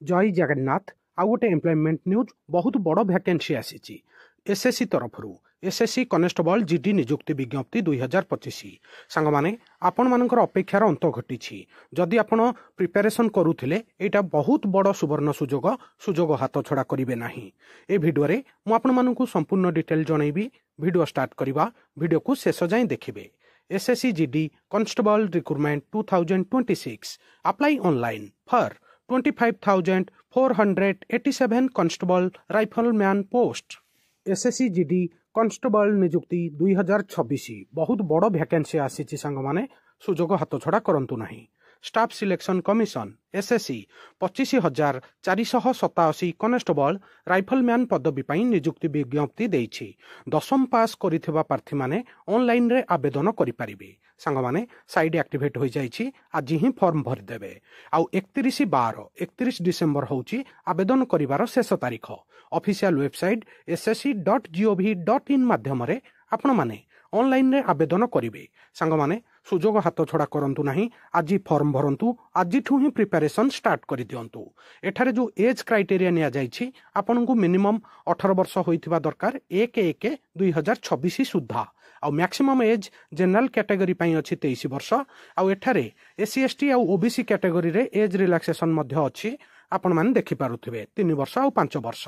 जय जगन्नाथ आउ गोटे एम्प्लॉयमेंट न्यूज बहुत बड़ वैकेंसी आसी एसएससी तरफ एसएससी कनेस्टेबल जीडी नियुक्ति विज्ञप्ति 2025 सांग माने आपण मानकर अपेक्षार अंत घटी जदि आपण प्रिपेरेसन करुथिले एटा बहुत बड़ सुवर्ण सुजोग हाथ छड़ा करिवे नाही। ए भिडियो रे मु आपण मानकु संपूर्ण डिटेल जनैबी। भिडियो स्टार्ट करबा भिडियो को शेष जाय देखिबे। SSC GD constable recruitment 2026 apply online for 25,487 constable rifleman post. SSC GD constable नियुक्ति 2026 बहुत बड़ वैकेंसी आसी सांग माने सुजोग हाथ छड़ा करंतु नहीं। Staff selection commission SSC 25,487 constable rifleman पदवी पर नियुक्ति विज्ञप्ति देइछि। 10म पास करिथिबा प्रार्थी माने ऑनलाइन रे आवेदन करि परिबे। सांग माने साइड एक्टिवेट हो जाइछि। आज ही फॉर्म भरि देबे। आउ 31 डिसेंबर होउछि आवेदन करिवार शेष तारीख। ऑफिशियल वेबसाइट ssc.gov.in माध्यम रे आपण माने ऑनलाइन रे आवेदन करिवे। सांग माने सुजोग हाथ छड़ा करंतु नहीं। आज फॉर्म भरंतु आज ही प्रिपेरेसन स्टार्ट कर दिंतु। एठारे जो एज क्राइटेरिया निया जाइछि आपनकु मिनिमम 18 वर्ष होइथिबा दरकार 1/1/2026 सुद्धा। आउ मैक्सिमम एज जनरल कैटेगरी पई अछि 23 वर्ष। आउ एठारे एससी एसटी आउ ओबीसी कैटेगरी रे एज रिलैक्सेशन मध्य अछि। आपण माने देखि पारुथिबे 3 वर्ष आउ 5 वर्ष।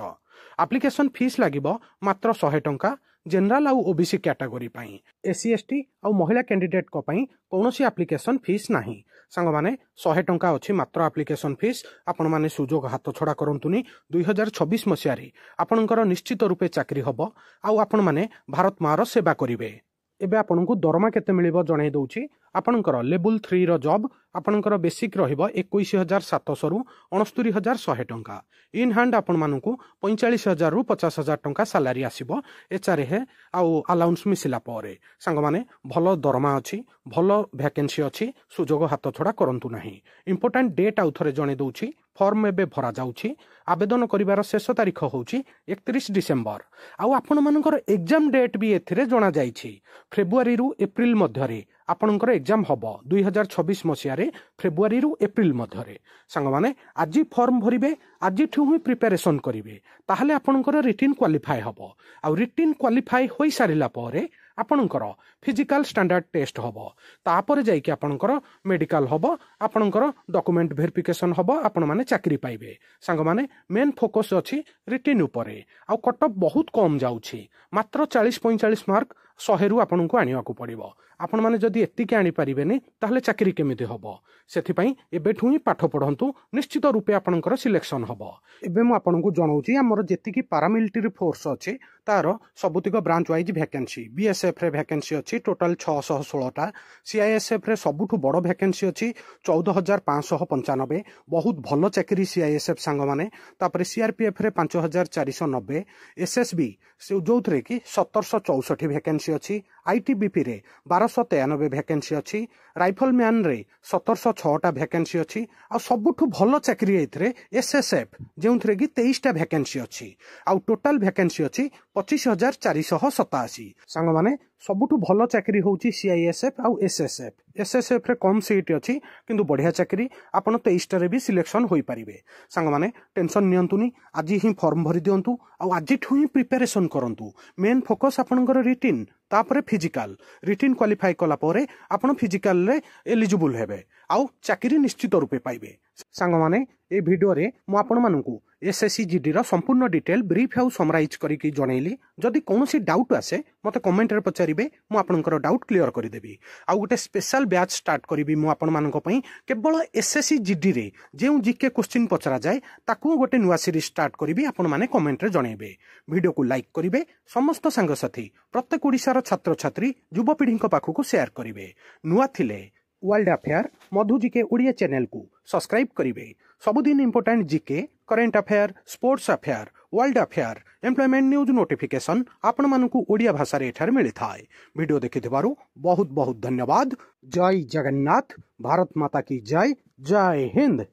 एप्लिकेशन फीस लागिबो मात्र 100 टंका। जनरल आउ ओबीसी कैटेगरी पई एससी एसटी आउ महिला कैंडिडेट को पई कोनोसी एप्लिकेशन फीस नाही। सांग माने 100 टंका अछि मात्र एप्लिकेशन फीस। आपण माने सुजोग हाथ छड़ा करंतुनी। 2026 मसिया रे आपनकर निश्चित रूपे चाकरी हबो आउ आपण माने भारत मार सेवा करिवे। एबे आपनकु दरमा केते मिलिबो जणाई दउछि। आपनकर लेवल 3 रो जॉब आपनकर बेसिक रहिबो 21,700 रु 69,100 टंका। इन हैंड आपण मानकु 45,000 रु 50,000 टंका सैलरी आसीबो। एचारे हे आउ अलाउंस मिसिला परे सांग माने भलो दरमा अछि, भलो वैकेंसी अछि। सुजोग हाथ छड़ा करंतु नाही। इंपोर्टेंट डेट आउ थरे जणाई दउछि। फॉर्म एबे भरा जाउछि। आवेदन करिवार शेष तारीख होउछि 31 डिसेंबर। आउ आपण मानकर एग्जाम डेट भी एथिरे जणा जाइछि। फेब्रुआरी रु एप्रिल मध्यरे आपणकर एग्जाम हबो 2026 मसिया रे फेब्रुआरी रु एप्रिल मध्यरे। सांग माने आज फॉर्म भरिबे आज ही प्रिपेरेसन करिवे ताहले आपणकर रिटिन क्वालिफाई हबो। आउ रिटिन क्वालिफाई होई सारिला परे आपणकर फिजिकल स्टैंडर्ड टेस्ट हबो। तापर जाई कि आपणकर मेडिकल हबो। आपणकर डॉक्यूमेंट वेरिफिकेशन हबो। आपण माने चाकरी पाइबे। सांग माने मेन फोकस अछि रिटिन उपरे। आउ कट ऑफ बहुत कम जाउछि मात्र 40-45 मार्क 100 रु आपणको आनियाकू पड़िबो। आपण माने जदि एतिके आनी परिबेनी ताहले चाकरी केमिति हबो। सेथि पई एबेठु ही पाठ पढंतु। निश्चित रूपे आपणकर सिलेक्शन हबो। एबे मु आपणको जणाउछि हमर जेतिकी पारामिलिटरी फोर्स अछि तार सबुतिक ब्रांच वाइज वैकेंसी। बीएसएफ रे वैकेंसी अछि टोटल 616 टा। सीआईएसएफ रे सबुठु बड़ वैकेंसी अछि 14,595। बहुत भलो चाकरी सीआईएसएफ सांग माने। तापर सीआरपीएफ रे 5,490। एसएसबी जोथरे कि 1,764 वैकेंसी अछि। आईटीबीपी रे 1,293 वैकेंसी अछि। राइफलमैन रे 1,706 टा वैकेंसी अछि। आ सबुठु भलो चाकरी एथरे एसएसएफ जेउथरे कि 23 टा वैकेंसी अछि। आ टोटल वैकेंसी अछि 25,487। सांग माने सबुठु भलो चाकरी होउची सीआईएसएफ आउ एसएसएफ। एसएसएफ रे कम सीट अछि किंतु बढ़िया चाकरी आपण 23 टा रे भी सिलेक्शन होई परिबे। सांग माने टेंशन नियंतुनी। आज ही फॉर्म भरि दियंतु आउ आज ही प्रिपेरेसन करंतु। मेन फोकस आपनकर रिटिन तापरे फिजिकल। रिटिन क्वालिफाई कला परे आपण फिजिकल रे एलिजिबल हेबे आउ चाकरी निश्चित रूपे पाइबे। सांग माने ए वीडियो रे मु आपण मानकु एसएससी जीडी रो संपूर्ण डिटेल ब्रीफ आउ समराइज करिकि जणैली। जदि कोनोसी डाउट आसे मते कमेंट रे पचारिबे मु आपनकर डाउट क्लियर करि देबी। आउ गोटे स्पेशल बैच स्टार्ट करिबी मु आपण मानक पई केवल एसएससी जीडी रे जेउ जीके क्वेश्चन पचरा जाय ताकू गोटे नुवा सीरीज स्टार्ट करिबी। आपण माने कमेंट रे जणैबे। वीडियो को लाइक करिबे। समस्त संग साथी प्रत्येक ओडिसा रो छात्र छात्री युवपीढ़ी पाखकु शेयर करिबे। नुवा थिले वर्ल्ड अफेयर मधु जीके ओडिया चैनल को सब्सक्राइब करिवे। सबुदिन important GK current affair sports affair world affair employment news notification आपण मानकु ओडिया भाषा रे एठार मिली थाए। वीडियो देखिथिबारु बहुत बहुत धन्यवाद। जय जगन्नाथ। भारत माता की जय। जय हिंद।